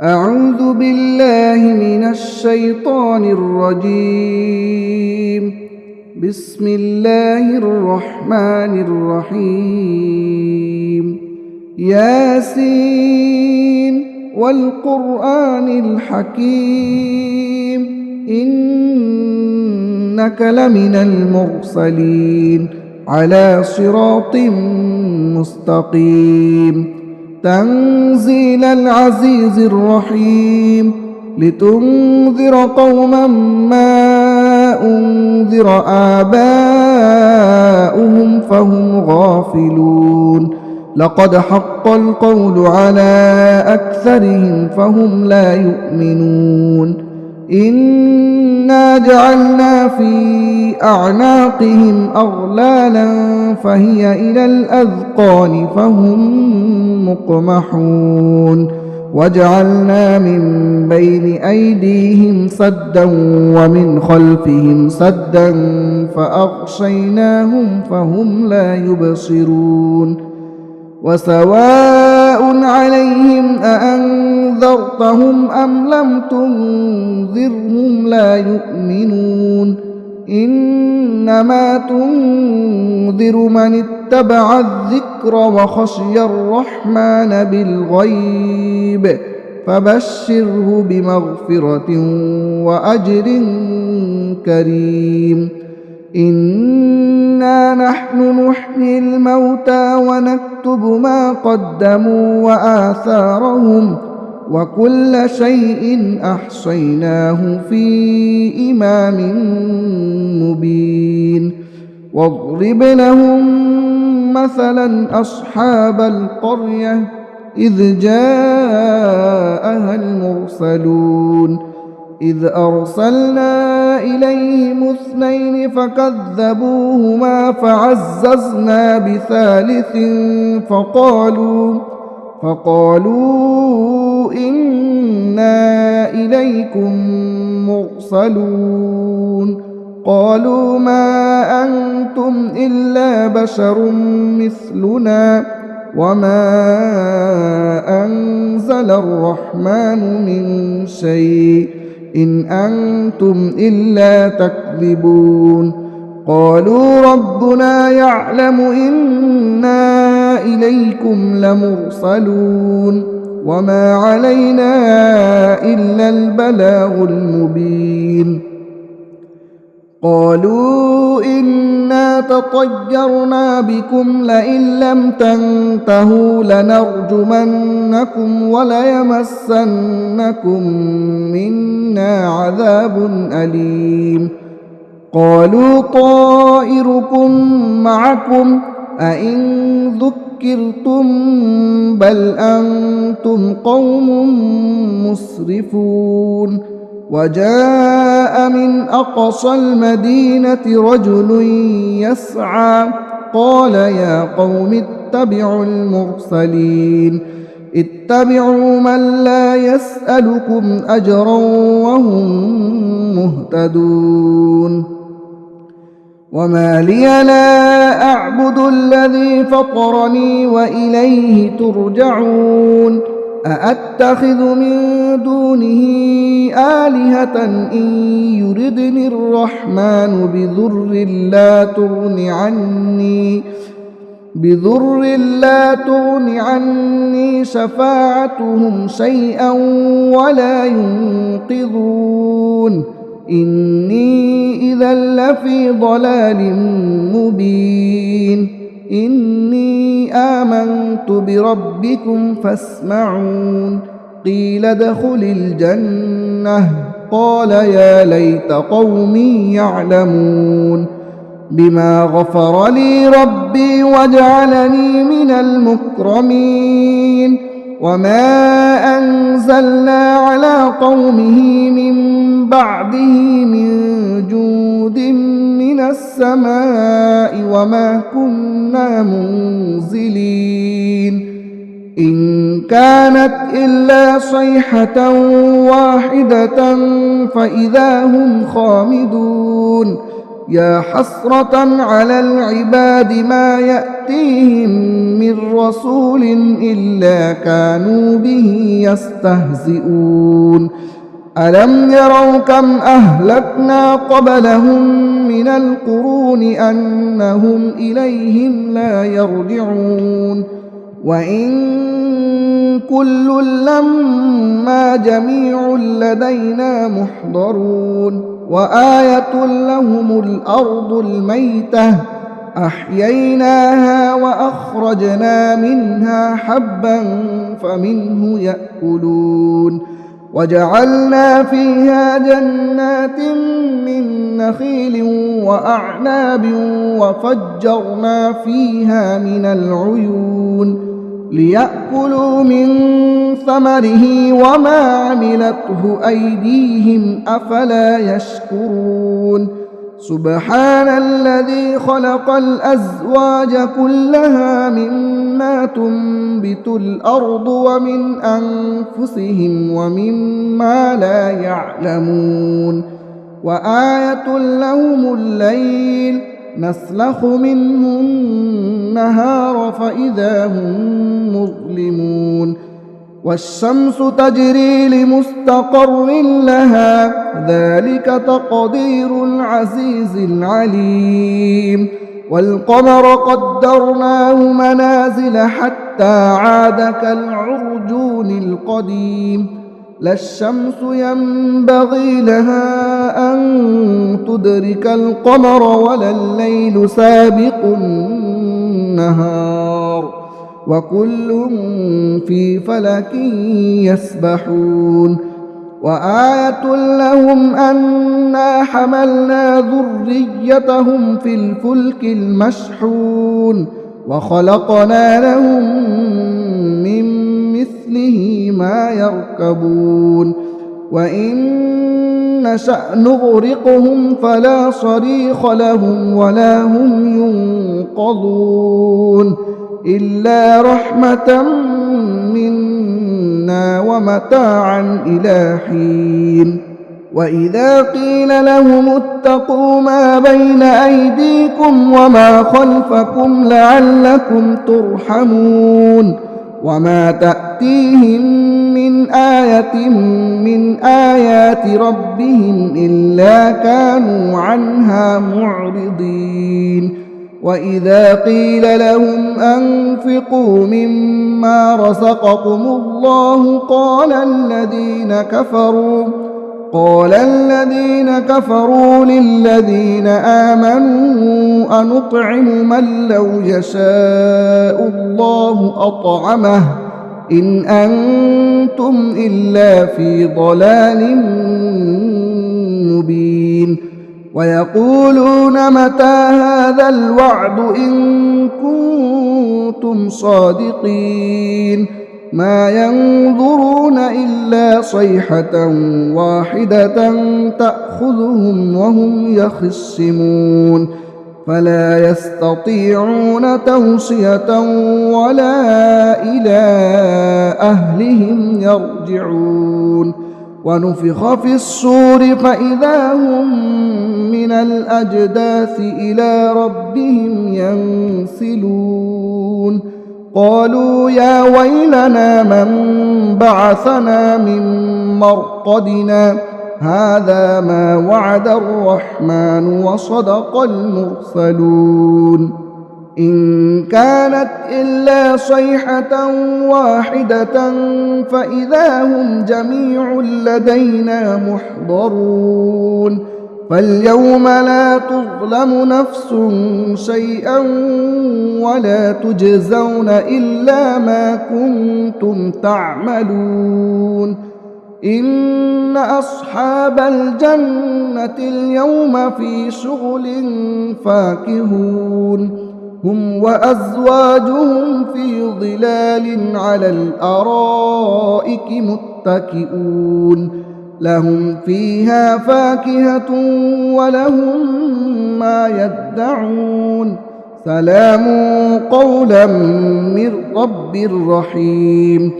أعوذ بالله من الشيطان الرجيم. بسم الله الرحمن الرحيم. ياسين والقرآن الحكيم إنك لمن المرسلين على صراط مستقيم. تنزيل العزيز الرحيم لتنذر قوما ما أنذر آباؤهم فهم غافلون. لقد حق القول على أكثرهم فهم لا يؤمنون. إنا جعلنا في أعناقهم أغلالا فهي إلى الأذقان فهم مقمحون. وجعلنا من بين أيديهم سدا ومن خلفهم سدا فأغشيناهم فهم لا يبصرون. وسواء عليهم أأنذرتهم أم لم تنذرهم لا يؤمنون. إنما تنذر من اتبع الذكر وخشي الرحمن بالغيب فبشره بمغفرة وأجر كريم. إنا نحن نحيي الموتى ونكتب ما قدموا وآثارهم وكل شيء أحصيناه في إمام مبين. واضرب لهم مثلا أصحاب القرية إذ جاءها المرسلون إذ أرسلنا إليهم 2 فكذبوهما فعززنا بثالث فقالوا إنا إليكم مرسلون. قالوا ما أنتم إلا بشر مثلنا وما أنزل الرحمن من شيء إن أنتم إلا تكذبون. قالوا ربنا يعلم إنا إليكم لمرسلون وما علينا إلا البلاغ المبين. قالوا إنا تطيرنا بكم لئن لم تنتهوا لنرجمنكم وليمسنكم منا عذاب أليم. قالوا طائركم معكم أئن ذكرتم بل أنتم قوم مسرفون. وجاء من أقصى المدينة رجل يسعى قال يا قوم اتبعوا المرسلين اتبعوا من لا يسألكم أجرا وهم مهتدون. وما لي لا أعبد الذي فطرني وإليه ترجعون. أأتخذ من دونه آلهة إن يردني الرحمن بضر لا تغن عني شفاعتهم شيئا ولا ينقذون. إني إذا لفي ضلال مبين. إني آمنت بربكم فاسمعون. قيل ادخل الجنة قال يا ليت قومي يعلمون بما غفر لي ربي وجعلني من المكرمين. وما أنزلنا على قومه من بعده من جود من السماء وما كنا منزلين. إن كانت إلا صيحة واحدة فإذا هم خامدون. يا حسرة على العباد ما يأتيهم من رسول إلا كانوا به يستهزئون ألم يروا كم أهلكنا قبلهم من القرون أنهم إليهم لا يرجعون وإن كل لما جميع لدينا محضرون وآية لهم الأرض الميتة أحييناها وأخرجنا منها حبا فمنه يأكلون وجعلنا فيها جنات من نخيل وأعناب وفجرنا فيها من العيون ليأكلوا من ثمره وما عملته أيديهم أفلا يشكرون سبحان الذي خلق الأزواج كلها مما تنبت الأرض ومن أنفسهم ومما لا يعلمون وآية لهم الليل نسلخ منه النهار فإذا هم مظلمون والشمس تجري لمستقر لها ذلك تقدير العزيز العليم والقمر قدرناه منازل حتى عاد كالعرجون القديم لا الشمس ينبغي لها أن تدرك القمر ولا الليل سابق النهار وكل في فلك يسبحون وآية لهم أنا حملنا ذريتهم في الفلك المشحون وخلقنا لهم من مثله ما يركبون وإن نشأ نغرقهم فلا صريخ لهم ولا هم ينقذون إلا رحمة منا ومتاعا إلى حين وإذا قيل لهم اتقوا ما بين أيديكم وما خلفكم لعلكم ترحمون وما تأتيهم من آية من آيات ربهم إلا كانوا عنها معرضين وإذا قيل لهم أنفقوا مما رزقكم الله قال الذين كفروا للذين آمنوا أنطعم من لو يشاء الله أطعمه إن أنتم إلا في ضلال مبين ويقولون متى هذا الوعد إن كنتم صادقين ما ينظرون إلا صيحة واحدة تأخذهم وهم يخصمون فلا يستطيعون توصية ولا إلى أهلهم يرجعون ونفخ في الصور فإذا هم من الأجداث إلى ربهم ينسلون قالوا يا ويلنا من بعثنا من مرقدنا هذا ما وعد الرحمن وصدق المرسلون إن كانت إلا صيحة واحدة فإذا هم جميع لدينا محضرون فاليوم لا تظلم نفس شيئا ولا تجزون إلا ما كنتم تعملون إن أصحاب الجنة اليوم في شغل فاكهون هم وأزواجهم في ظلال على الأرائك متكئون لهم فيها فاكهة ولهم ما يدعون سلام قولا من رب رحيم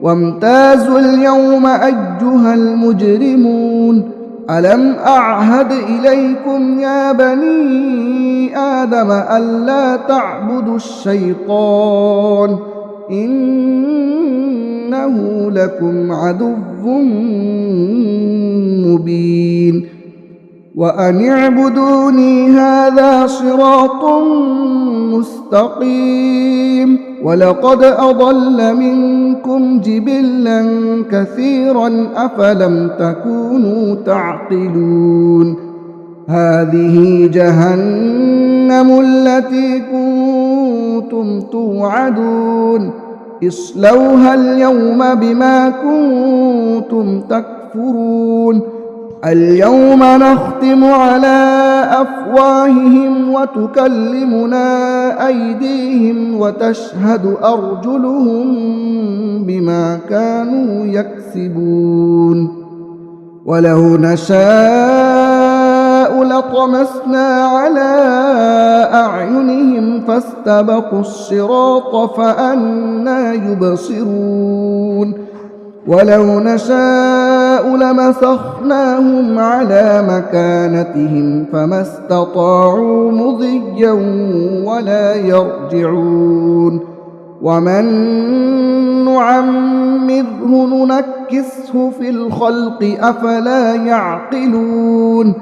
وامتازوا اليوم أيها المجرمون ألم أعهد إليكم يا بني آدم ألا تعبدوا الشيطان إنه لكم عدو مبين وأن اعبدوني هذا صراط مستقيم ولقد أضل منكم جبلا كثيرا أفلم تكونوا تعقلون هذه جهنم التي كنتم توعدون اصلوها اليوم بما كنتم تكفرون اليوم نختم على أفواههم وتكلمنا أيديهم وتشهد أرجلهم بما كانوا يكسبون ولو نشاء لطمسنا على أعينهم فاستبقوا الصراط فأنى يبصرون ولو نشاء لمسخناهم على مكانتهم فما استطاعوا مضيا ولا يرجعون ومن نعمره ننكسه في الخلق أفلا يعقلون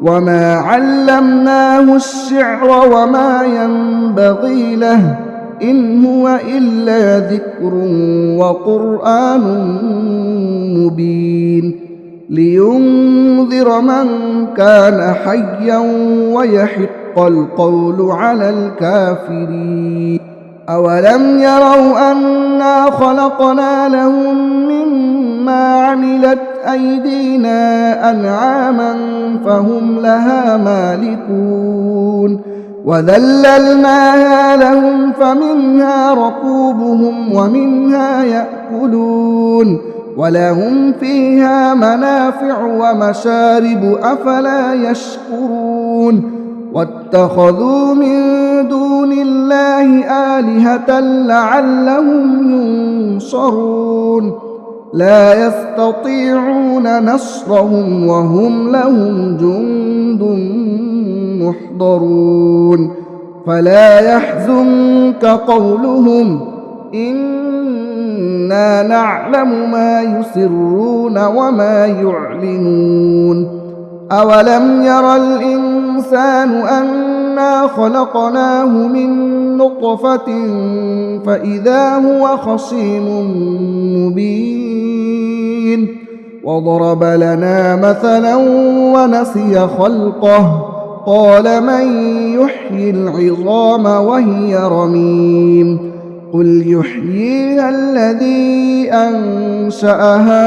وما علمناه الشعر وما ينبغي له إن هو إلا ذكر وقرآن مبين لينذر من كان حيا ويحق القول على الكافرين أولم يروا أنا خلقنا لهم مما عملت أيدينا أنعاما فهم لها مالكون وذللناها لهم فمنها ركوبهم ومنها يأكلون ولهم فيها منافع ومشارب أفلا يشكرون واتخذوا من دون الله آلهة لعلهم ينصرون لا يستطيعون نصرهم وهم لهم جند محضرون فلا يحزنك قولهم إنا نعلم ما يسرون وما يعلنون أولم ير الإنسان أنا خلقناه من نطفة فإذا هو خصيم مبين وضرب لنا مثلا ونسي خلقه قال من يحيي العظام وهي رميم قل يحييها الذي أنشأها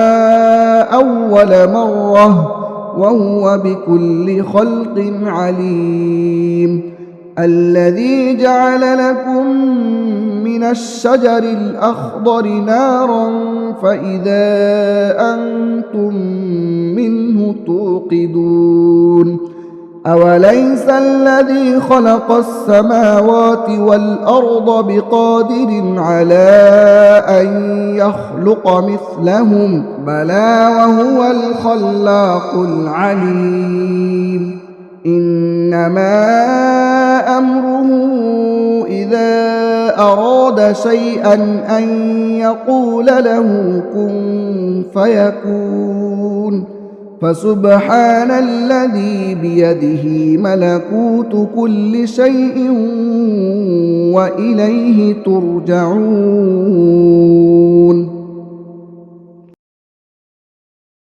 أول مرة وهو بكل خلق عليم الذي جعل لكم من الشجر الأخضر نارا فإذا أنتم منه توقدون أوليس الذي خلق السماوات والأرض بقادر على أن يخلق مثلهم بلى وهو الخلاق العليم إنما أمره إذا أراد شيئا أن يقول له كن فيكون فسبحان الذي بيده ملكوت كل شيء وإليه ترجعون